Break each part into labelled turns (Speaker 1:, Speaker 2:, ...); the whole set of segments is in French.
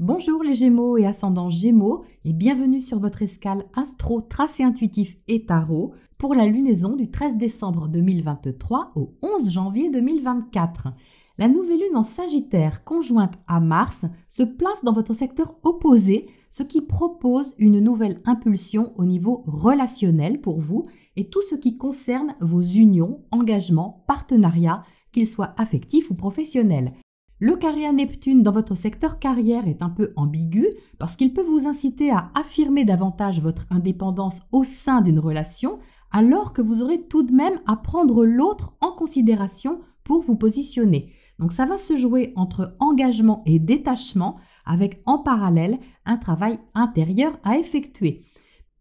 Speaker 1: Bonjour les Gémeaux et ascendants Gémeaux et bienvenue sur votre escale Astro, Tracé Intuitif et Tarot pour la lunaison du 13 décembre 2023 au 11 janvier 2024. La nouvelle lune en Sagittaire conjointe à Mars se place dans votre secteur opposé, ce qui propose une nouvelle impulsion au niveau relationnel pour vous et tout ce qui concerne vos unions, engagements, partenariats, qu'ils soient affectifs ou professionnels. Le carré à Neptune dans votre secteur carrière est un peu ambigu parce qu'il peut vous inciter à affirmer davantage votre indépendance au sein d'une relation alors que vous aurez tout de même à prendre l'autre en considération pour vous positionner. Donc ça va se jouer entre engagement et détachement avec en parallèle un travail intérieur à effectuer.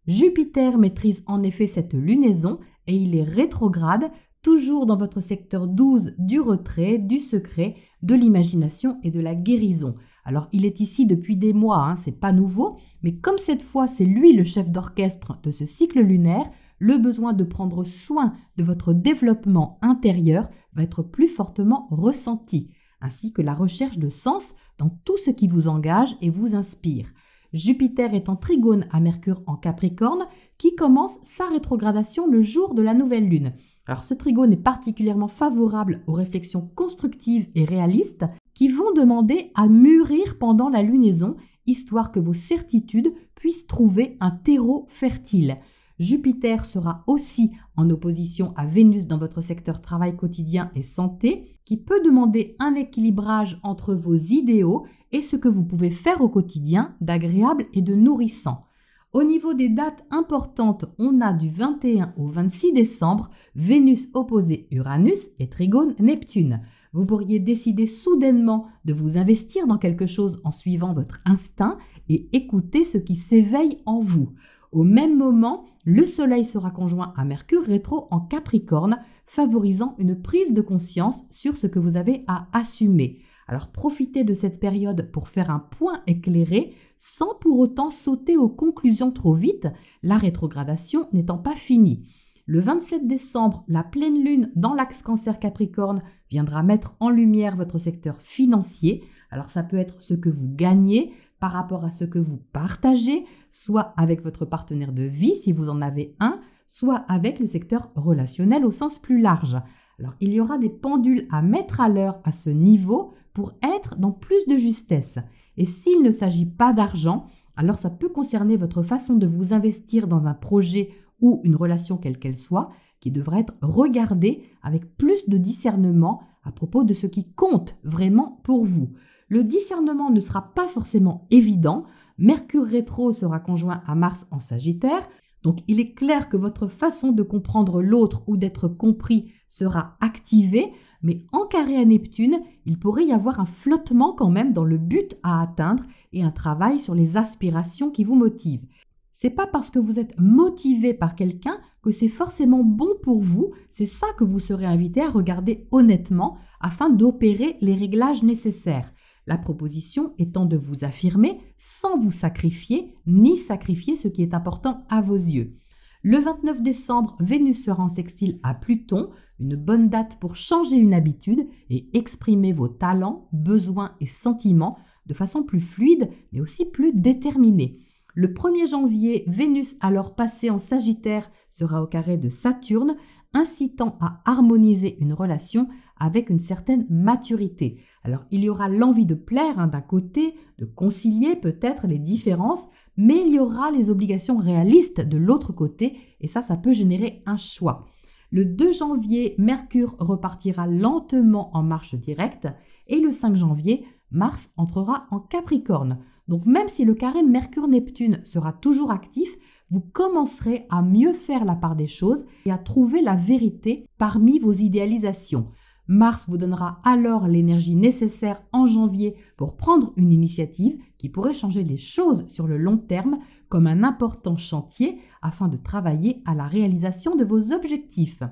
Speaker 1: Jupiter maîtrise en effet cette lunaison et il est rétrograde toujours dans votre secteur 12 du retrait, du secret, de l'imagination et de la guérison. Alors, il est ici depuis des mois, c'est pas nouveau, mais comme cette fois, c'est lui le chef d'orchestre de ce cycle lunaire, le besoin de prendre soin de votre développement intérieur va être plus fortement ressenti, ainsi que la recherche de sens dans tout ce qui vous engage et vous inspire. Jupiter est en trigone à Mercure en Capricorne, qui commence sa rétrogradation le jour de la nouvelle lune. Alors ce trigone est particulièrement favorable aux réflexions constructives et réalistes qui vont demander à mûrir pendant la lunaison, histoire que vos certitudes puissent trouver un terreau fertile. Jupiter sera aussi en opposition à Vénus dans votre secteur travail quotidien et santé, qui peut demander un équilibrage entre vos idéaux et ce que vous pouvez faire au quotidien d'agréable et de nourrissant. Au niveau des dates importantes, on a du 21 au 26 décembre, Vénus opposée Uranus et trigone Neptune. Vous pourriez décider soudainement de vous investir dans quelque chose en suivant votre instinct et écouter ce qui s'éveille en vous. Au même moment, le Soleil sera conjoint à Mercure rétro en Capricorne, favorisant une prise de conscience sur ce que vous avez à assumer. Alors profitez de cette période pour faire un point éclairé sans pour autant sauter aux conclusions trop vite, la rétrogradation n'étant pas finie. Le 27 décembre, la pleine lune dans l'axe Cancer-Capricorne viendra mettre en lumière votre secteur financier. Alors ça peut être ce que vous gagnez par rapport à ce que vous partagez, soit avec votre partenaire de vie si vous en avez un, soit avec le secteur relationnel au sens plus large. Alors il y aura des pendules à mettre à l'heure à ce niveau pour être dans plus de justesse. Et s'il ne s'agit pas d'argent, alors ça peut concerner votre façon de vous investir dans un projet ou une relation quelle qu'elle soit, qui devra être regardée avec plus de discernement à propos de ce qui compte vraiment pour vous. Le discernement ne sera pas forcément évident. Mercure rétro sera conjoint à Mars en Sagittaire. Donc, il est clair que votre façon de comprendre l'autre ou d'être compris sera activée, mais en carré à Neptune, il pourrait y avoir un flottement quand même dans le but à atteindre et un travail sur les aspirations qui vous motivent. C'est pas parce que vous êtes motivé par quelqu'un que c'est forcément bon pour vous, c'est ça que vous serez invité à regarder honnêtement afin d'opérer les réglages nécessaires. La proposition étant de vous affirmer sans vous sacrifier ni sacrifier ce qui est important à vos yeux. Le 29 décembre, Vénus sera en sextile à Pluton, une bonne date pour changer une habitude et exprimer vos talents, besoins et sentiments de façon plus fluide mais aussi plus déterminée. Le 1er janvier, Vénus alors passée en Sagittaire sera au carré de Saturne, incitant à harmoniser une relation avec une certaine maturité. Alors, il y aura l'envie de plaire d'un côté, de concilier peut-être les différences, mais il y aura les obligations réalistes de l'autre côté, et ça peut générer un choix. Le 2 janvier, Mercure repartira lentement en marche directe, et le 5 janvier, Mars entrera en Capricorne. Donc, même si le carré Mercure-Neptune sera toujours actif, vous commencerez à mieux faire la part des choses et à trouver la vérité parmi vos idéalisations. Mars vous donnera alors l'énergie nécessaire en janvier pour prendre une initiative qui pourrait changer les choses sur le long terme comme un important chantier afin de travailler à la réalisation de vos objectifs.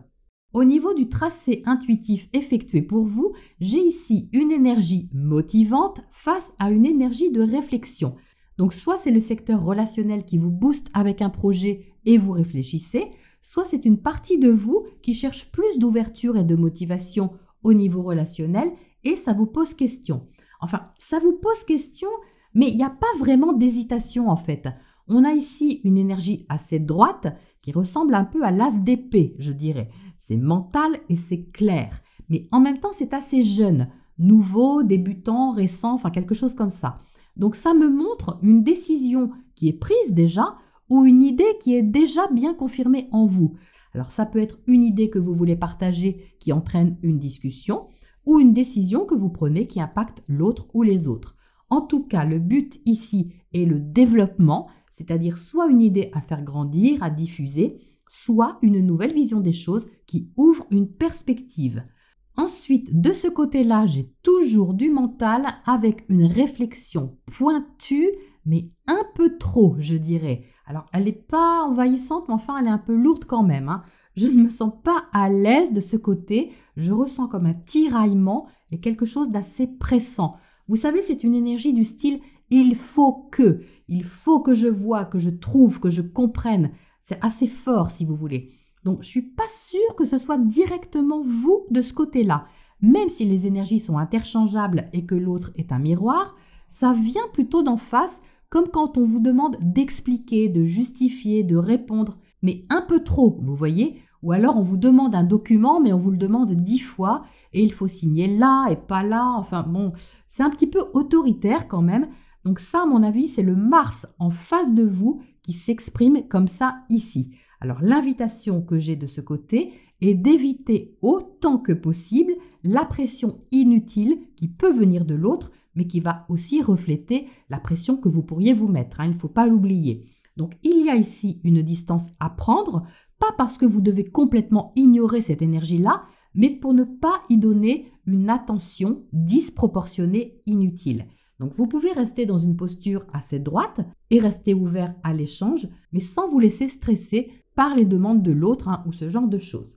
Speaker 1: Au niveau du tracé intuitif effectué pour vous, j'ai ici une énergie motivante face à une énergie de réflexion. Donc soit c'est le secteur relationnel qui vous booste avec un projet et vous réfléchissez, soit c'est une partie de vous qui cherche plus d'ouverture et de motivation au niveau relationnel et ça vous pose question. Enfin, ça vous pose question Mais il n'y a pas vraiment d'hésitation en fait. On a ici une énergie assez droite qui ressemble un peu à l'as d'épée, je dirais. C'est mental et c'est clair. Mais en même temps, c'est assez jeune, nouveau, débutant, récent, enfin quelque chose comme ça. Donc ça me montre une décision qui est prise déjà ou une idée qui est déjà bien confirmée en vous. Alors ça peut être une idée que vous voulez partager qui entraîne une discussion ou une décision que vous prenez qui impacte l'autre ou les autres. En tout cas, le but ici est le développement, c'est-à-dire soit une idée à faire grandir, à diffuser, soit une nouvelle vision des choses qui ouvre une perspective. Ensuite, de ce côté-là, j'ai toujours du mental avec une réflexion pointue, mais un peu trop, je dirais. Alors, elle n'est pas envahissante, mais enfin, elle est un peu lourde quand même, hein. Je ne me sens pas à l'aise de ce côté. Je ressens comme un tiraillement et quelque chose d'assez pressant. Vous savez, c'est une énergie du style « il faut que je vois, que je trouve, que je comprenne ». C'est assez fort, si vous voulez. Donc, je ne suis pas sûre que ce soit directement vous de ce côté-là. Même si les énergies sont interchangeables et que l'autre est un miroir, ça vient plutôt d'en face, comme quand on vous demande d'expliquer, de justifier, de répondre, mais un peu trop, vous voyez? Ou alors on vous demande un document, mais on vous le demande 10 fois, et il faut signer là et pas là. Enfin bon, c'est un petit peu autoritaire quand même. Donc ça, à mon avis, c'est le Mars en face de vous qui s'exprime comme ça ici. Alors l'invitation que j'ai de ce côté est d'éviter autant que possible la pression inutile qui peut venir de l'autre, mais qui va aussi refléter la pression que vous pourriez vous mettre, hein, il ne faut pas l'oublier. Donc il y a ici une distance à prendre, pas parce que vous devez complètement ignorer cette énergie-là, mais pour ne pas y donner une attention disproportionnée, inutile. Donc vous pouvez rester dans une posture assez droite et rester ouvert à l'échange, mais sans vous laisser stresser par les demandes de l'autre, hein, ou ce genre de choses.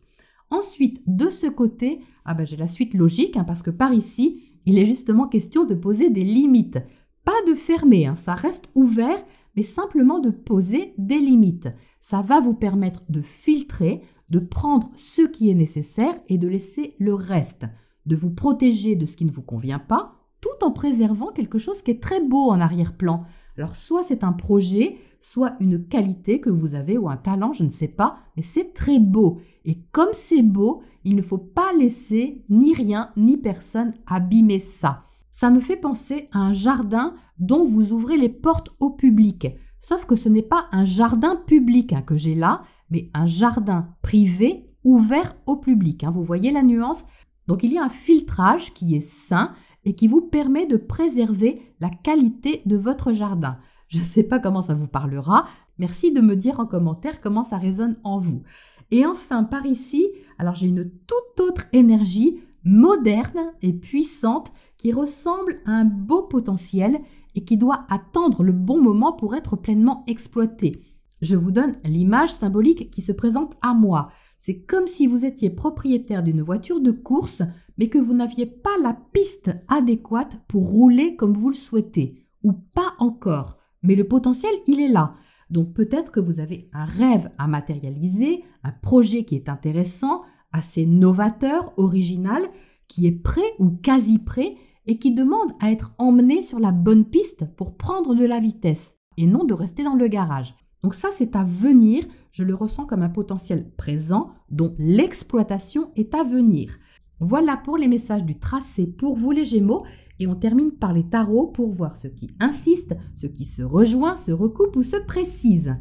Speaker 1: Ensuite, de ce côté, j'ai la suite logique, hein, parce que par ici, il est justement question de poser des limites. Pas de fermer, hein, ça reste ouvert, mais simplement de poser des limites. Ça va vous permettre de filtrer, de prendre ce qui est nécessaire et de laisser le reste, de vous protéger de ce qui ne vous convient pas, tout en préservant quelque chose qui est très beau en arrière-plan. Alors soit c'est un projet, soit une qualité que vous avez ou un talent, je ne sais pas, mais c'est très beau. Et comme c'est beau, il ne faut pas laisser ni rien ni personne abîmer ça. Ça me fait penser à un jardin dont vous ouvrez les portes au public. Sauf que ce n'est pas un jardin public, hein, que j'ai là, mais un jardin privé ouvert au public, hein. Vous voyez la nuance? Donc il y a un filtrage qui est sain et qui vous permet de préserver la qualité de votre jardin. Je ne sais pas comment ça vous parlera. Merci de me dire en commentaire comment ça résonne en vous. Et enfin, par ici, alors j'ai une toute autre énergie moderne et puissante qui ressemble à un beau potentiel et qui doit attendre le bon moment pour être pleinement exploité. Je vous donne l'image symbolique qui se présente à moi. C'est comme si vous étiez propriétaire d'une voiture de course, mais que vous n'aviez pas la piste adéquate pour rouler comme vous le souhaitez, ou pas encore. Mais le potentiel, il est là. Donc peut-être que vous avez un rêve à matérialiser, un projet qui est intéressant, assez novateur, original, qui est prêt ou quasi prêt et qui demande à être emmené sur la bonne piste pour prendre de la vitesse et non de rester dans le garage. Donc ça, c'est à venir. Je le ressens comme un potentiel présent dont l'exploitation est à venir. Voilà pour les messages du tracé pour vous les Gémeaux. Et on termine par les tarots pour voir ce qui insiste, ce qui se rejoint, se recoupe ou se précise.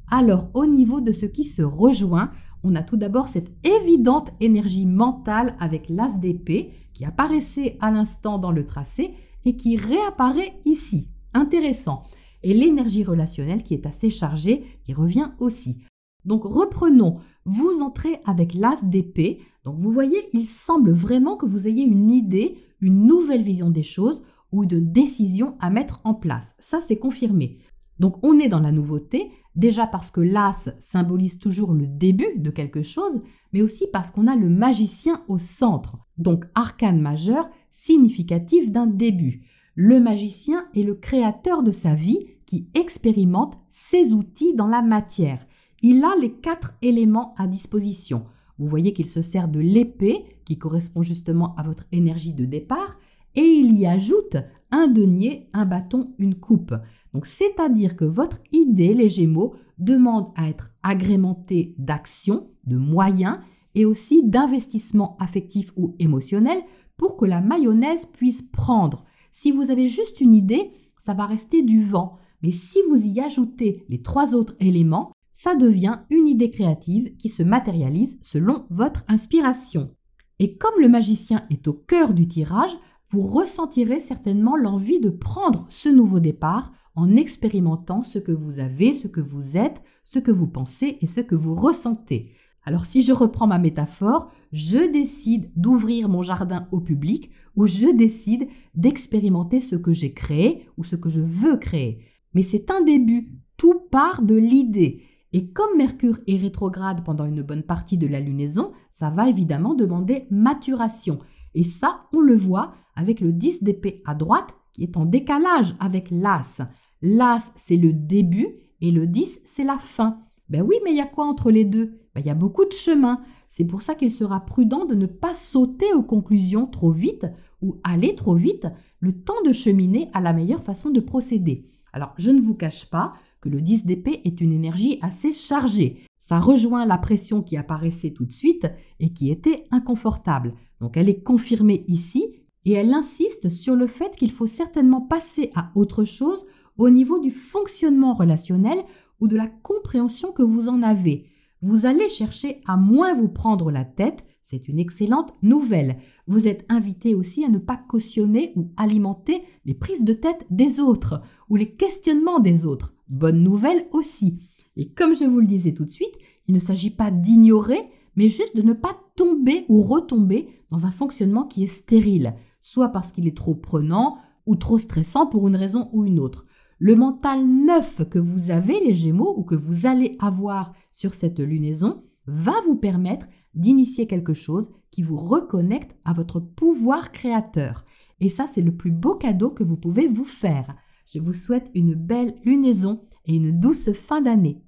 Speaker 1: Alors, au niveau de ce qui se rejoint, on a tout d'abord cette évidente énergie mentale avec l'as d'épée qui apparaissait à l'instant dans le tracé et qui réapparaît ici. Intéressant. Et l'énergie relationnelle qui est assez chargée, qui revient aussi. Donc reprenons, vous entrez avec l'as d'épée. Donc vous voyez, il semble vraiment que vous ayez une idée, une nouvelle vision des choses ou de décision à mettre en place. Ça, c'est confirmé. Donc on est dans la nouveauté, déjà parce que l'as symbolise toujours le début de quelque chose, mais aussi parce qu'on a le magicien au centre. Donc arcane majeur, significatif d'un début. Le magicien est le créateur de sa vie qui expérimente ses outils dans la matière. Il a les 4 éléments à disposition. Vous voyez qu'il se sert de l'épée qui correspond justement à votre énergie de départ et il y ajoute un denier, un bâton, une coupe. Donc, c'est-à-dire que votre idée, les Gémeaux, demande à être agrémentée d'actions, de moyens et aussi d'investissements affectifs ou émotionnels pour que la mayonnaise puisse prendre. Si vous avez juste une idée, ça va rester du vent. Mais si vous y ajoutez les 3 autres éléments, ça devient une idée créative qui se matérialise selon votre inspiration. Et comme le magicien est au cœur du tirage, vous ressentirez certainement l'envie de prendre ce nouveau départ en expérimentant ce que vous avez, ce que vous êtes, ce que vous pensez et ce que vous ressentez. Alors si je reprends ma métaphore, je décide d'ouvrir mon jardin au public ou je décide d'expérimenter ce que j'ai créé ou ce que je veux créer. Mais c'est un début, tout part de l'idée. Et comme Mercure est rétrograde pendant une bonne partie de la lunaison, ça va évidemment demander maturation. Et ça, on le voit avec le 10 d'épée à droite qui est en décalage avec l'As. L'As, c'est le début et le 10, c'est la fin. Ben oui, mais il y a quoi entre les deux? Ben, il y a beaucoup de chemin. C'est pour ça qu'il sera prudent de ne pas sauter aux conclusions trop vite ou aller trop vite, le temps de cheminer à la meilleure façon de procéder. Alors, je ne vous cache pas que le 10 d'épée est une énergie assez chargée. Ça rejoint la pression qui apparaissait tout de suite et qui était inconfortable. Donc, elle est confirmée ici et elle insiste sur le fait qu'il faut certainement passer à autre chose au niveau du fonctionnement relationnel ou de la compréhension que vous en avez. Vous allez chercher à moins vous prendre la tête, c'est une excellente nouvelle. Vous êtes invité aussi à ne pas cautionner ou alimenter les prises de tête des autres ou les questionnements des autres. Bonne nouvelle aussi. Et comme je vous le disais tout de suite, il ne s'agit pas d'ignorer, mais juste de ne pas tomber ou retomber dans un fonctionnement qui est stérile, soit parce qu'il est trop prenant ou trop stressant pour une raison ou une autre. Le mental neuf que vous avez, les Gémeaux, ou que vous allez avoir sur cette lunaison, va vous permettre d'initier quelque chose qui vous reconnecte à votre pouvoir créateur. Et ça, c'est le plus beau cadeau que vous pouvez vous faire. Je vous souhaite une belle lunaison et une douce fin d'année.